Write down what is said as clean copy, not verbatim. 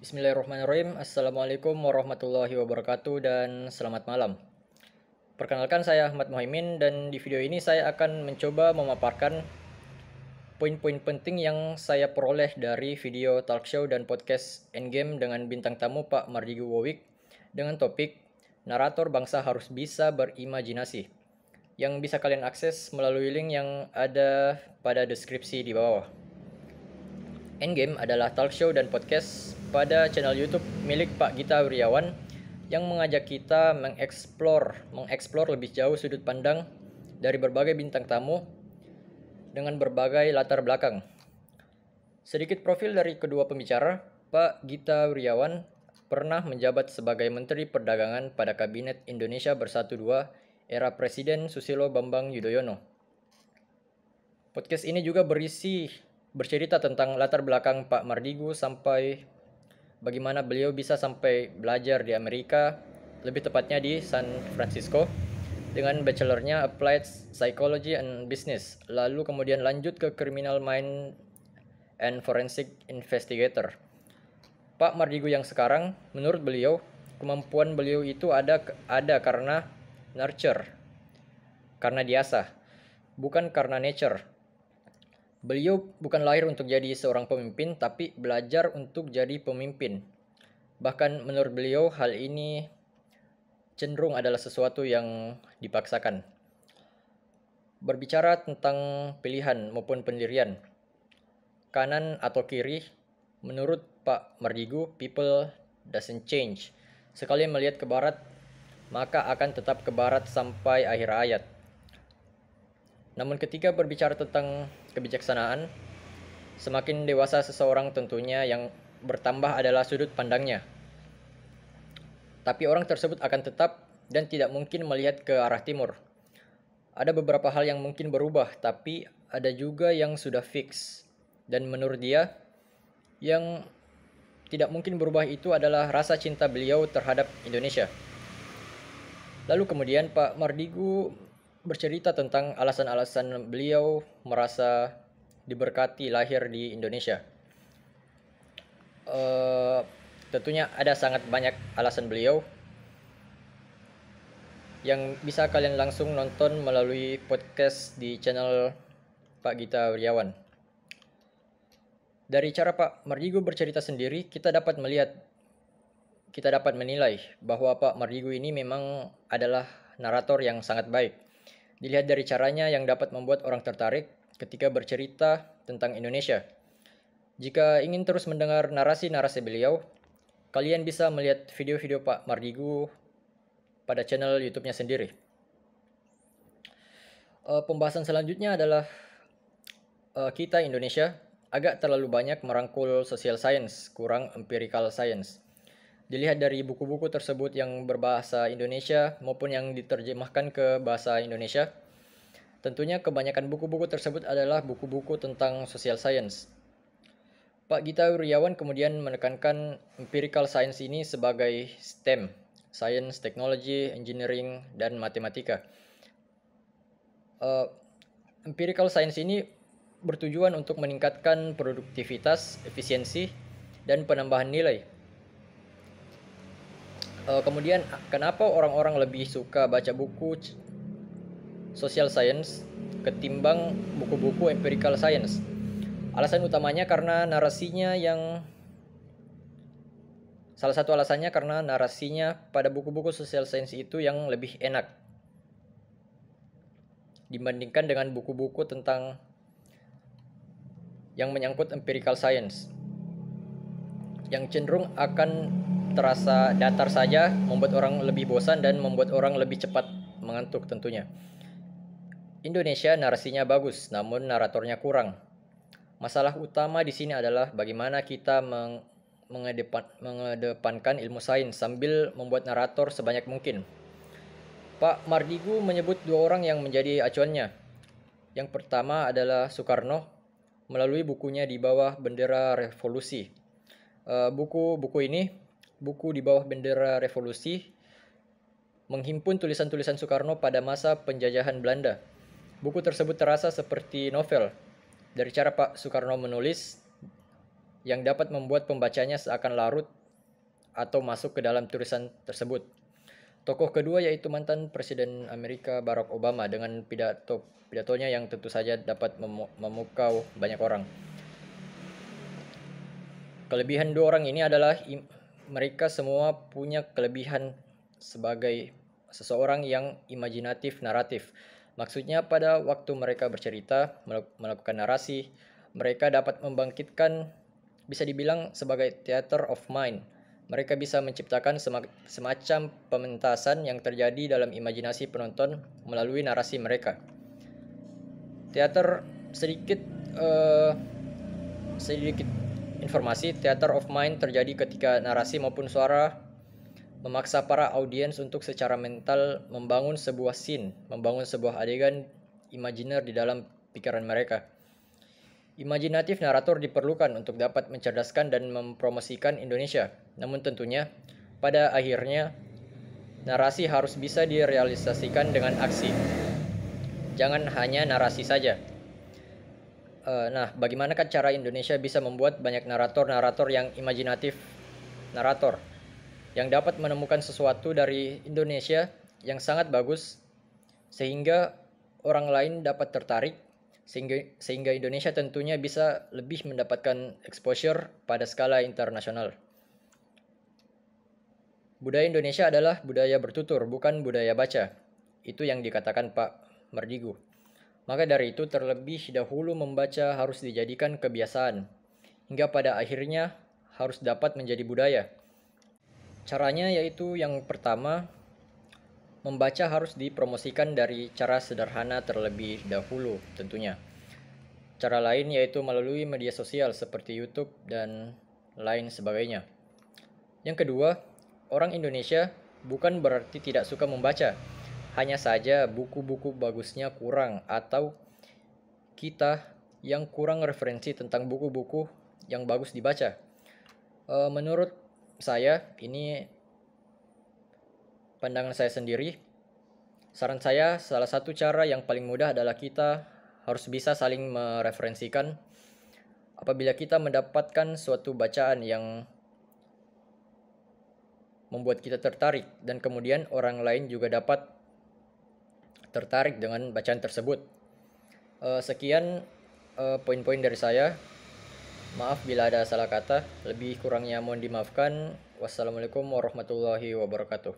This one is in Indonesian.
Bismillahirrahmanirrahim. Assalamualaikum warahmatullahi wabarakatuh dan selamat malam. Perkenalkan, saya Ahmad Muhaimin dan di video ini saya akan mencoba memaparkan poin-poin penting yang saya peroleh dari video talk show dan podcast Endgame dengan bintang tamu Pak Mardigu Wowik dengan topik Narator Bangsa Harus Bisa Berimajinasi, yang bisa kalian akses melalui link yang ada pada deskripsi di bawah. Endgame adalah talk show dan podcast pada channel YouTube milik Pak Gita Wirjawan yang mengajak kita mengeksplor lebih jauh sudut pandang dari berbagai bintang tamu dengan berbagai latar belakang. Sedikit profil dari kedua pembicara. Pak Gita Wirjawan pernah menjabat sebagai Menteri Perdagangan pada Kabinet Indonesia Bersatu II era Presiden Susilo Bambang Yudhoyono. Podcast ini juga bercerita tentang latar belakang Pak Mardigu sampai bagaimana beliau bisa sampai belajar di Amerika, lebih tepatnya di San Francisco, dengan bachelornya Applied Psychology and Business, lalu kemudian lanjut ke Criminal Mind and Forensic Investigator. Pak Mardigu yang sekarang, menurut beliau, kemampuan beliau itu ada karena nurture, karena diasah, bukan karena nature. Beliau bukan lahir untuk jadi seorang pemimpin, tapi belajar untuk jadi pemimpin. Bahkan menurut beliau, hal ini cenderung adalah sesuatu yang dipaksakan. Berbicara tentang pilihan maupun pendirian, kanan atau kiri, menurut Pak Mardigu, people doesn't change. Sekali melihat ke barat, maka akan tetap ke barat sampai akhir ayat. Namun ketika berbicara tentang kebijaksanaan, semakin dewasa seseorang tentunya yang bertambah adalah sudut pandangnya. Tapi orang tersebut akan tetap dan tidak mungkin melihat ke arah timur. Ada beberapa hal yang mungkin berubah, tapi ada juga yang sudah fix. Dan menurut dia, yang tidak mungkin berubah itu adalah rasa cinta beliau terhadap Indonesia. Lalu kemudian Pak Mardigu bercerita tentang alasan-alasan beliau merasa diberkati lahir di Indonesia. Tentunya ada sangat banyak alasan beliau yang bisa kalian langsung nonton melalui podcast di channel Pak Gita Wirjawan. Dari cara Pak Mardigu bercerita sendiri, kita dapat menilai bahwa Pak Mardigu ini memang adalah narator yang sangat baik. Dilihat dari caranya yang dapat membuat orang tertarik ketika bercerita tentang Indonesia. Jika ingin terus mendengar narasi-narasi beliau, kalian bisa melihat video-video Pak Mardigu pada channel YouTube-nya sendiri. Pembahasan selanjutnya adalah kita Indonesia agak terlalu banyak merangkul social science, kurang empirical science. Dilihat dari buku-buku tersebut yang berbahasa Indonesia maupun yang diterjemahkan ke bahasa Indonesia, tentunya kebanyakan buku-buku tersebut adalah buku-buku tentang social science. Pak Gita Wirjawan kemudian menekankan empirical science ini sebagai STEM, Science, Technology, Engineering, dan Matematika. Empirical science ini bertujuan untuk meningkatkan produktivitas, efisiensi, dan penambahan nilai. Kemudian kenapa orang-orang lebih suka baca buku social science ketimbang buku-buku empirical science? Alasan utamanya karena salah satu alasannya karena narasinya pada buku-buku social science itu yang lebih enak dibandingkan dengan buku-buku tentang yang menyangkut empirical science, yang cenderung akan terasa datar saja, membuat orang lebih bosan dan membuat orang lebih cepat mengantuk tentunya. Indonesia narasinya bagus, namun naratornya kurang. Masalah utama di sini adalah bagaimana kita mengedepankan ilmu sains sambil membuat narator sebanyak mungkin. Pak Mardigu menyebut dua orang yang menjadi acuannya. Yang pertama adalah Soekarno melalui bukunya Di Bawah Bendera Revolusi. Buku Di Bawah Bendera Revolusi menghimpun tulisan-tulisan Soekarno pada masa penjajahan Belanda. Buku tersebut terasa seperti novel. Dari cara Pak Soekarno menulis, yang dapat membuat pembacanya seakan larut atau masuk ke dalam tulisan tersebut. Tokoh kedua yaitu mantan Presiden Amerika Barack Obama dengan pidatonya yang tentu saja dapat memukau banyak orang. Kelebihan dua orang ini adalah mereka semua punya kelebihan sebagai seseorang yang imajinatif naratif. Maksudnya pada waktu mereka bercerita, melakukan narasi, mereka dapat membangkitkan, bisa dibilang sebagai theater of mind. Mereka bisa menciptakan semacam pementasan yang terjadi dalam imajinasi penonton melalui narasi mereka. Teater sedikit informasi, theater of mind terjadi ketika narasi maupun suara memaksa para audiens untuk secara mental membangun sebuah scene, membangun sebuah adegan imajiner di dalam pikiran mereka. Imajinatif narator diperlukan untuk dapat mencerdaskan dan mempromosikan Indonesia. Namun tentunya, pada akhirnya, narasi harus bisa direalisasikan dengan aksi. Jangan hanya narasi saja. Nah, bagaimanakah cara Indonesia bisa membuat banyak narator-narator yang imajinatif narator yang dapat menemukan sesuatu dari Indonesia yang sangat bagus sehingga orang lain dapat tertarik, sehingga Indonesia tentunya bisa lebih mendapatkan exposure pada skala internasional. Budaya Indonesia adalah budaya bertutur, bukan budaya baca. Itu yang dikatakan Pak Mardigu. Maka dari itu terlebih dahulu membaca harus dijadikan kebiasaan, hingga pada akhirnya harus dapat menjadi budaya. Caranya yaitu yang pertama, membaca harus dipromosikan dari cara sederhana terlebih dahulu tentunya. Cara lain yaitu melalui media sosial seperti YouTube dan lain sebagainya. Yang kedua, orang Indonesia bukan berarti tidak suka membaca. Hanya saja buku-buku bagusnya kurang atau kita yang kurang referensi tentang buku-buku yang bagus dibaca. Menurut saya, ini pandangan saya sendiri. Saran saya, salah satu cara yang paling mudah adalah kita harus bisa saling mereferensikan. Apabila kita mendapatkan suatu bacaan yang membuat kita tertarik dan kemudian orang lain juga dapat tertarik dengan bacaan tersebut. Sekian poin-poin dari saya. Maaf bila ada salah kata, lebih kurangnya mohon dimaafkan. Wassalamualaikum warahmatullahi wabarakatuh.